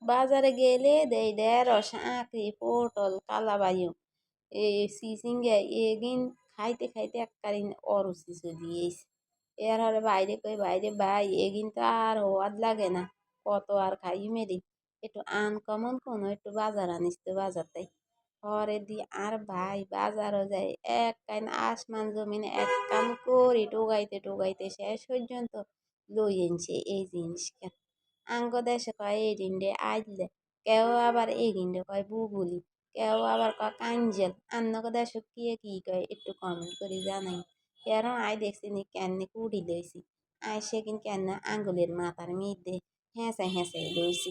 বাজারে গেলে দেই ঢেঁড়স, আঁকড়ি, পটল, কালাবাইও, চিচিঙ্গা এগিন খাইতে খাইতে এককারে অরুচি চলি গেছে। এর হরে বাইরে কই বাইরে ভাই এগিন তো আর হওয়াদ লাগে না, কত আর খাই মেরি, একটু আনকমন কোনো একটু বাজার আনিস তো বাজার তাই হরে দি আর ভাই বাজারও যায় এক কাইন আসমান জমিন এক কাম করি টোগাইতে টোগাইতে শেষ পর্যন্ত লই এনছে এই জিনিস কেন আঙ্গ দেশে কয় এই ডিন্ডে আইলে, কেউ আবার এই ডিন্ডে কয় বুবুলি, কেউ আবার কয় কাঞ্জেল, আন্নক দেশে কি কয় একটু কমেন্ট করে জানাই। এরম আই দেখছি নি কেন কুড়ি লইছি, আই সেদিন কেন আঙ্গুলের মাথার মধ্যে হেঁচে হেঁচে লইছি।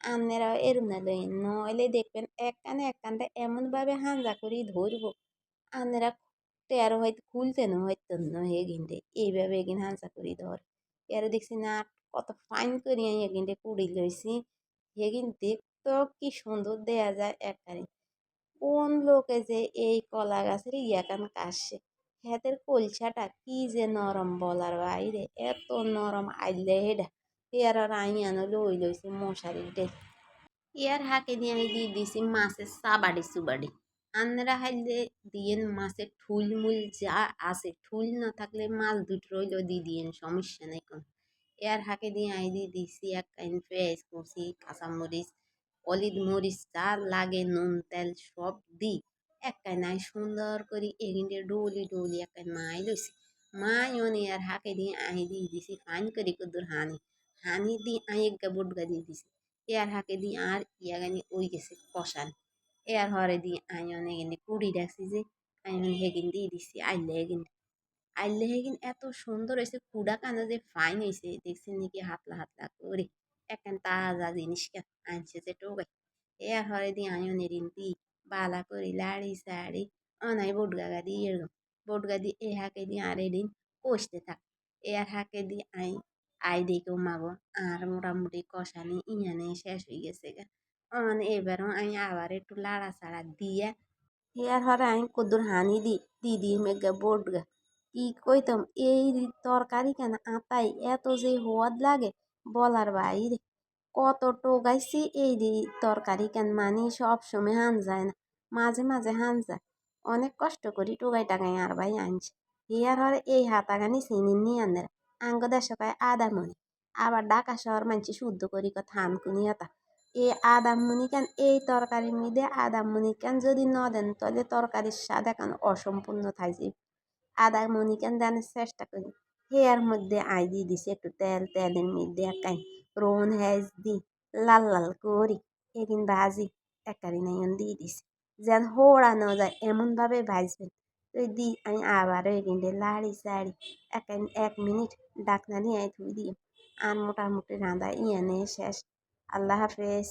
আপনারাও এরম না লইন, নইলে দেখবেন এক কানে এক কানটা এমনভাবে হাঞ্জা করি ধরবো, আপনারা টেরো হয়তো খুলতেন হয়তো না হেগিনটে এইভাবে এগিন হাঞ্জা করি ধর। এর দেখছি না কত ফাইন করি এগিনটে কুড়ি লইছি, হেগিন দেখতেও কি সুন্দর দেয়া যায় একবারে। কোন লোকে যে এই কলা গাছের ইয়াকান কাশে, হেতের কলসাটা কি যে নরম বলার বাইরে, এত নরম আইলে হেডা এর আর আইয়ানো লই লইছি মশারির ডে। ইয়ার হাকে দিয়ে আমি দিয়ে দিছি মাছের সাবাড়ি সুবাড়ি, আন্নারা হাইলে দিয়েন মাছের ঠুল মুল যা আছে, ঠুল না থাকলে মাছ দুটো রইলেও দিয়ে দিয়েন সমস্যা নেই কোনো। এর হাকে দিয়ে আমি দিয়ে দিছি এক কাইন পেঁয়াজ কুচি, কাঁচামরিচ, অলিদ মরিচ যা লাগে নুন তেল সব দিই এক কাইন আমি সুন্দর করে এগিনে ডলি ডলি এক কাইন মাই লইছি। মাই অনে আর হাকে দিয়ে আমি দিয়ে দিছি ফাইন করে কদ্দুর হানি, হানি দিয়ে আমি এক বুটগা দিয়ে দিছি। এর হাকে দিয়ে আর ইয়াগানি ওই গেছে কষান। এর হরে দিয়ে আইন এগিনে কুড়ি রাখছি যে আইন হেগিন দিয়ে দিছি আইলে হেগিন। আইলে হেগিন এত সুন্দর হয়েছে কুড়া কানা যে ফাইন হয়েছে দেখছেন নাকি হাতলা হাতলা করে একখান তাজা জিনিস কেন আনছে যে টোকাই। এর হরে দিয়ে আইন এরিন দি বালা করে লাড়ি সাড়ি অনাই বোটগা দিয়ে এরকম বোটগা দিয়ে এ হাকে দিয়ে আর এদিন কষতে থাক। এর হাকে দিয়ে আই দেখেও মাগো আর মোটামুটি কষানি ইয়ানে শেষ হয়ে গেছে গা। মানে এবারও আমি আবার একটু লাড়া চাড়া দিয়ে ইয়ার হরে আমি কদ্দুর হানি দি মেঘা বোটগা কি কইতাম এই তরকারি কেন আতাই এত যে হওয়াদ লাগে বলার বাইরে। কত টোগাইছি এই তরকারি কেন মানি সব সময় হান যায় না, মাঝে মাঝে হান যায়, অনেক কষ্ট করি টোগাই টাগাই আর ভাই আনছে। হিয়ার হরে এই হাতাগানি চিনি নি আন্দের আঙ্গ দেশে কয় আদামনি, আবার ঢাকা শহর মানছি শুদ্ধ করি কথা থানকুনি হাতা। এই আদামনি কেন এই তরকারির মধ্যে আদামনি কেন যদি ন দেন তাহলে তরকারির স্বাদ এখন অসম্পূর্ণ থাকছে। আদামনি কেন দেওয়ার চেষ্টা করি, হেয়ার মধ্যে আই দিয়ে দিছি একটু তেল, তেলের মধ্যে একাই রোন হেজ দি লাল লাল করি এদিন ভাজি একারি নাইন দিয়ে দিছি যেন হোড়ানো যায় এমনভাবে ভাজবেন। ওই দি আমি আবারও এদিনটে লাড়ি চাড়ি একাই 1 মিনিট ডাকনা দিয়ে থুই দিই আর মোটামুটি রাঁধা ইয়ানে শেষ। আল্লাহ হাফেজ।